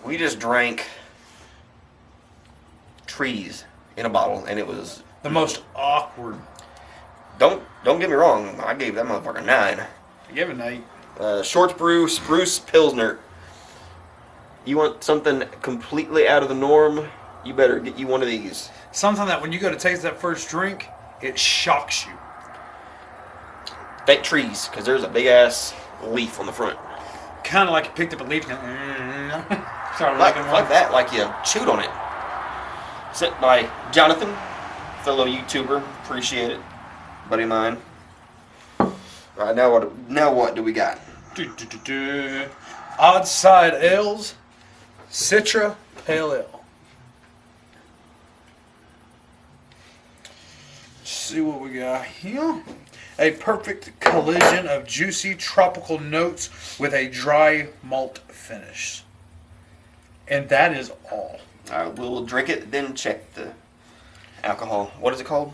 We just drank trees in a bottle, and it was The most awkward. Don't get me wrong. I gave that motherfucker a 9. I give it an 8. Shorts Brew Spruce Pilsner. You want something completely out of the norm? You better get you one of these. Something that when you go to taste that first drink, it shocks you. Thank trees, because there's a big ass leaf on the front. Kind of like you picked up a leaf and started Like licking one. that, like you chewed on it. Sent by Jonathan, fellow YouTuber. Appreciate it, buddy of mine. All right, now what do we got? Oddside Ales, Citra Pale Ale. Let's see what we got here. A perfect collision of juicy tropical notes with a dry malt finish. And that is all. All right, we'll drink it, then check the alcohol. What is it called?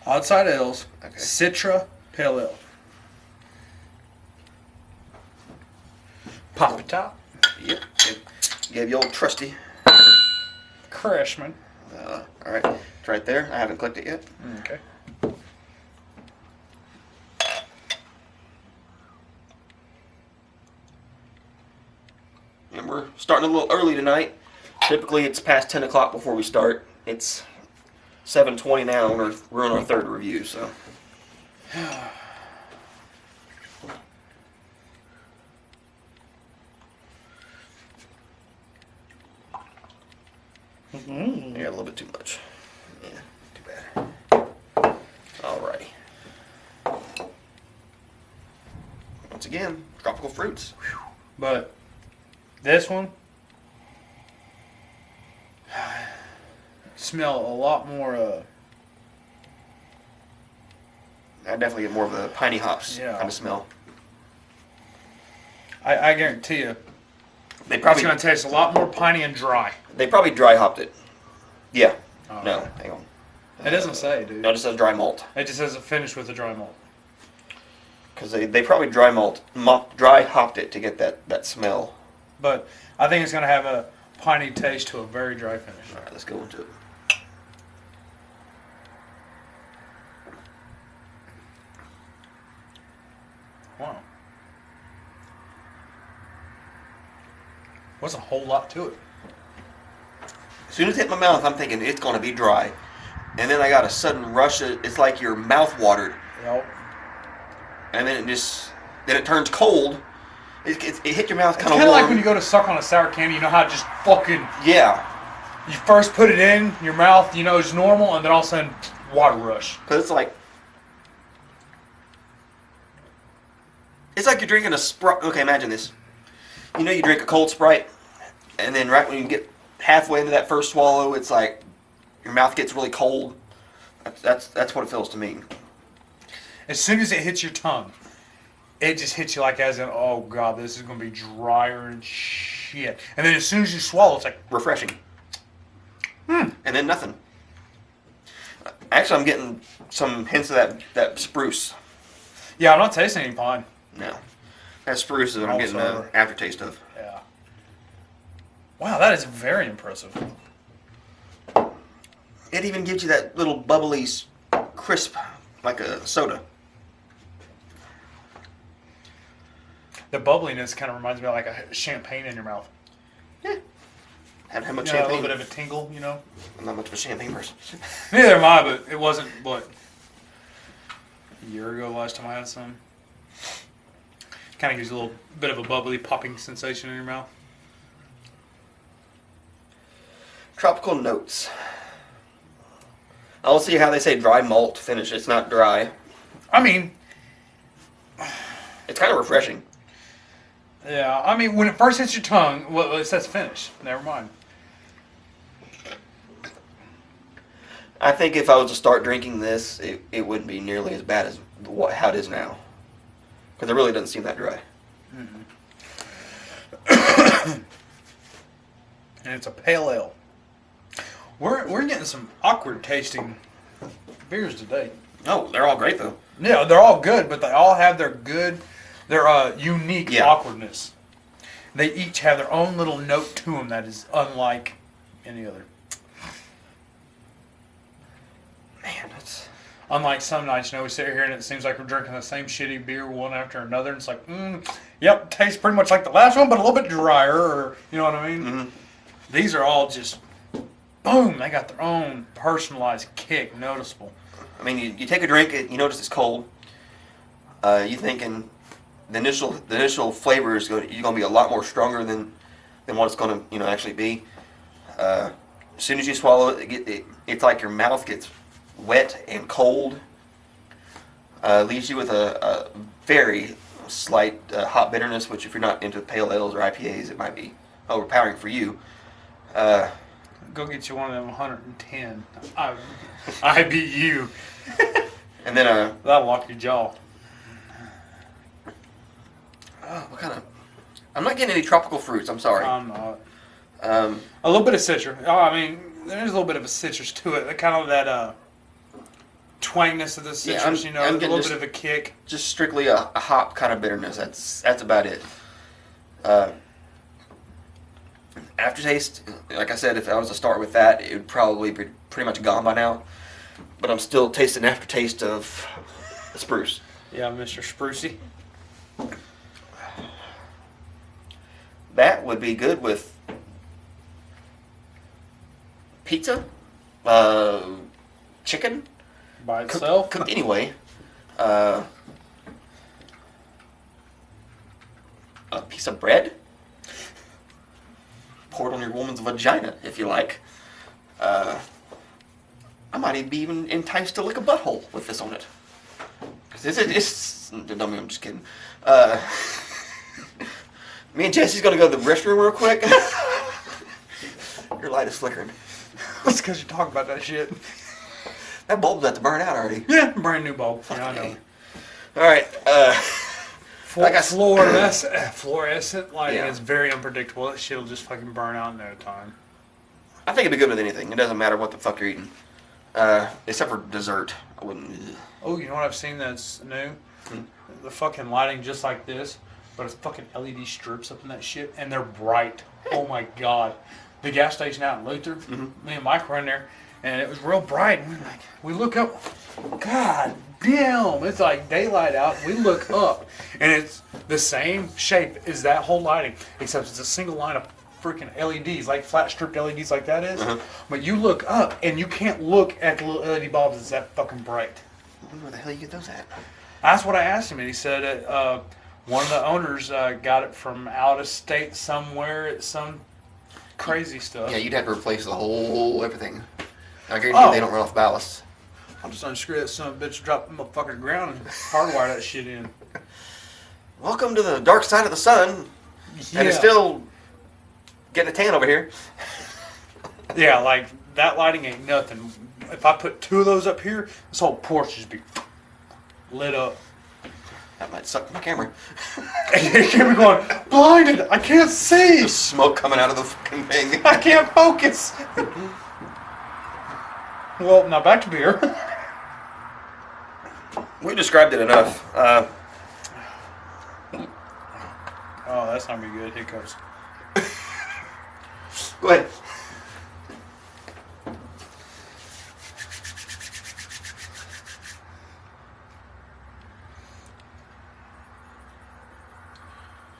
Oddside Ales, Okay. Citra Pale Ale. Pop it top. Yep. Give you old trusty. Crashman. All right, it's right there. I haven't clicked it yet. Okay. And we're starting a little early tonight. Typically, it's past 10 o'clock before we start. It's 7:20 now, and we're on our third review, so. Yeah, a little bit too much. Yeah, too bad. Alrighty. Once again, tropical fruits. But this one smell a lot more I definitely get more of the piney hops Yeah. kind of smell. I guarantee you They it's probably going to taste a lot more piney and dry. dry hopped it. Yeah. Oh, No, okay. hang on. It doesn't say, dude. No, it just says dry malt. It just says a finish with a dry malt. Because they probably dry hopped it to get that smell. But I think it's going to have a piney taste to a very dry finish. All right, let's go into it. Wow. Wasn't a whole lot to it. As soon as it hit my mouth, I'm thinking it's going to be dry. And then I got a sudden rush. It's like your mouth watered. Yep. And then it turns cold. It hit your mouth It's kind of kind of warm. like when you go to suck on a sour candy, you know how it just fucking... Yeah. You first put it in your mouth, you know it's normal, and then all of a sudden, water rush. Because it's like you're drinking a Sprite. Okay, imagine this. You know you drink a cold Sprite, and then right when you get halfway into that first swallow, it's like your mouth gets really cold. That's what it feels to me. As soon as it hits your tongue, it just hits you like as in, oh god, this is going to be drier and shit. And then as soon as you swallow, it's like, Refreshing. And then nothing. Actually, I'm getting some hints of that spruce. yeah, I'm not tasting any pine. No. That spruce is what I'm getting Also- an aftertaste of. Yeah. Wow, that is very impressive. It even gives you that little bubbly crisp, like a soda. The bubbliness kind of reminds me of like a champagne in your mouth. Yeah. Haven't had much You know, a champagne. little bit of a tingle, you know? I'm not much of a champagne person. Neither am I, but it wasn't, what, a year ago last time I had some. Kind of gives you a little bit of a bubbly popping sensation in your mouth. Tropical notes. I'll see how they say dry malt finish. It's not dry. I mean, It's kind of refreshing. yeah, I mean, when it first hits your tongue, well, it says finish. Never mind. I think if I was to start drinking this, it wouldn't be nearly as bad as how it is now. Because it really doesn't seem that dry. And it's a pale ale. We're getting some awkward tasting beers today. Oh, they're all great though. Yeah, they're all good, but they all have their unique Yeah. awkwardness. they each have their own little note to them that is unlike any other. Man, that's... Unlike some nights, we sit here and it seems like we're drinking the same shitty beer one after another. And it's like, yep, tastes pretty much like the last one, but a little bit drier, or, you know what I mean? Mm-hmm. These are all just, boom, they got their own personalized kick, noticeable. I mean, you take a drink, you notice it's cold. You thinking the initial flavor is going to be a lot more stronger than what it's going to actually be. As soon as you swallow it, it's like your mouth gets wet and cold. Leaves you with a very slight hot bitterness, which if you're not into pale ales or IPAs, it might be overpowering for you. Go get you one of them 110 IBU. And then that'll lock your jaw. what kind of? I'm not getting any tropical fruits. I'm sorry. I'm not. Um, A little bit of citrus. Oh, I mean, there's a little bit of a citrus to it. Kind of that twanginess of the citrus. I'm a getting little bit of a kick. just strictly a hop kind of bitterness. That's about it. Aftertaste, like I said, if I was to start with that, it would probably be pretty much gone by now. But I'm still tasting the aftertaste of spruce. Yeah, Mr. Sprucey. That would be good with pizza, chicken, By itself. cooked anyway. A piece of bread. Pour it on your woman's vagina, if you like. I might be even enticed to lick a butthole with this on it. It's no, I'm just kidding. Me and Jesse's gonna go to the restroom real quick. Your light is flickering. That's because you're talking about that shit. That bulb's about to burn out already. Yeah, brand new bulb. Yeah, I know. All right. Like I s- Fluorescent lighting Yeah. is very unpredictable. That shit'll just fucking burn out in no time. I think it'd be good with anything. It doesn't matter what the fuck you're eating. Except for dessert. I wouldn't. Oh, you know what I've seen that's new? The fucking lighting just like this, but it's fucking LED strips up in that shit, and they're bright. Oh my god. The gas station out in Luther, me and Mike were in there, and it was real bright. And we look up, god damn, it's like daylight out. We look up, and it's the same shape as that whole lighting, except it's a single line of freaking LEDs, like flat stripped LEDs like that is. But you look up, and you can't look at the little LED bulbs. It's that fucking bright. I wonder where the hell you get those at. That's what I asked him, and he said one of the owners got it from out of state somewhere at some crazy stuff. Yeah, you'd have to replace the whole everything. I guarantee they don't run off ballast. I'll just unscrew that son of a bitch, drop the motherfucker to the ground, and hardwire that shit in. Welcome to the dark side of the sun. Yeah. And it's still getting a tan over here. Yeah, like, that lighting ain't nothing. If I put two of those up here, this whole porch just be lit up. That might suck my camera. It kept me going, blinded, I can't see. There's smoke coming out of the fucking thing. I can't focus. Well, now back to beer. We described it enough. Oh, that's not gonna be good. Here it goes. Go ahead.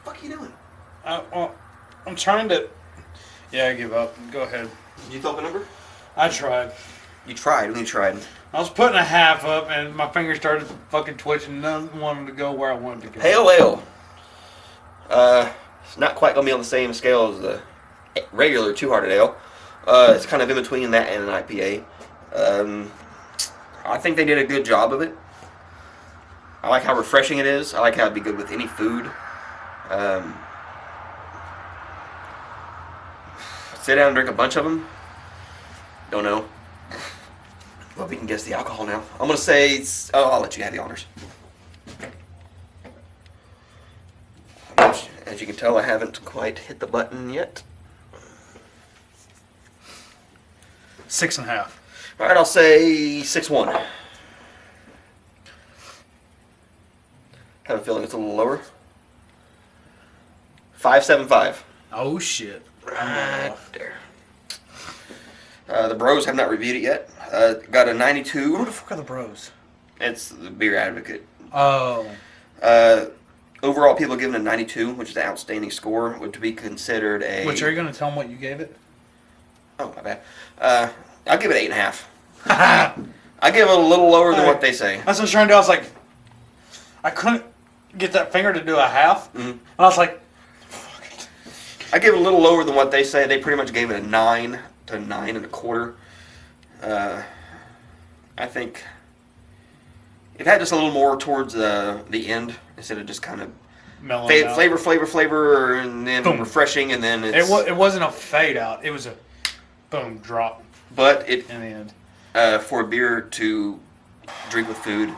What are you doing? I'm trying to... Yeah, I give up. Go ahead. You thought the number? I tried. You tried. When you tried. I was putting a half up, and my fingers started fucking twitching. None wanted to go where I wanted to go. Pale ale. It's not quite gonna be on the same scale as the regular two-hearted ale. It's kind of in between that and an IPA. I think they did a good job of it. I like how refreshing it is. I like how it'd be good with any food. Sit down and drink a bunch of them. Don't know. Well, we can guess the alcohol now. I'm gonna say. I'll let you have the honors. As you can tell, I haven't quite hit the button yet. 6.5. All right, I'll say 6-1. Have a feeling it's a little lower. 575. Oh shit. Right there. The Bros have not reviewed it yet. Got a 92. Who the fuck are the Bros? It's the Beer Advocate. Oh. Overall, people giving a 92, which is an outstanding score, would be considered a... Which, are you going to tell them what you gave it? Oh, my bad. I'll give it 8.5. I give it a little lower than what they say. That's what I was trying to do. I was like, I couldn't get that finger to do a half. Mm-hmm. And I was like, fuck it. I give it a little lower than what they say. They pretty much gave it a 9 to 9.25. I think it had just a little more towards the end instead of just kind of flavor, and then boom. Refreshing, and then it's... It wasn't a fade out. It was a boom drop. But it in the end. For a beer to drink with food,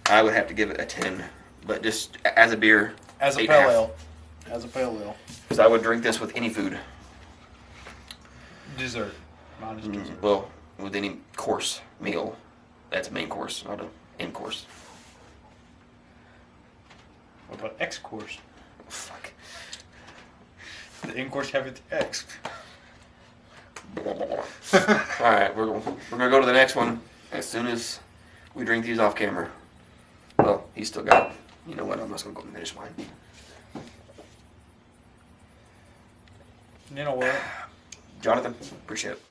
I would have to give it a 10. But just as a beer, as a 8.5. pale ale. As a pale ale. Because I would drink this with any food. Dessert. Mine is dessert. Well, with any course meal. That's a main course, not an end course. What about X course? Fuck. The end course have it X. Alright, we're gonna go to the next one as soon as we drink these off camera. Well, he's still got it. You know what, I'm just gonna go and finish mine. You know what? Jonathan, appreciate it.